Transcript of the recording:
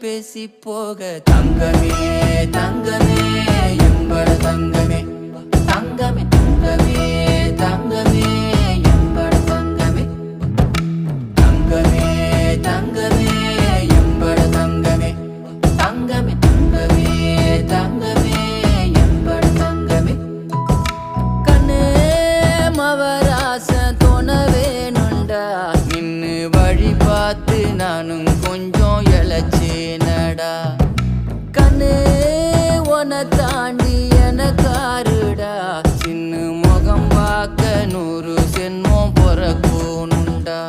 பேசி போக தங்கமே தங்கமே எம்பட தங்கமே தங்கமே தங்கமே தங்கமே எம்பட தங்கமே தங்கமே தங்கமே எம்பட தங்கமே தங்கமே தங்கமே தங்கமே எம்பட தங்கமே கண்ணே மவராசன் தோணவேனுண்டா நின்னு வழி பார்த்து நானும் கொஞ்சம் இழைச்சேனடா கண்ணே உன தாண்டி எனக்காருடா சின்ன முகம் பார்க்க 100 சென்மம் பிறக்கணுண்டா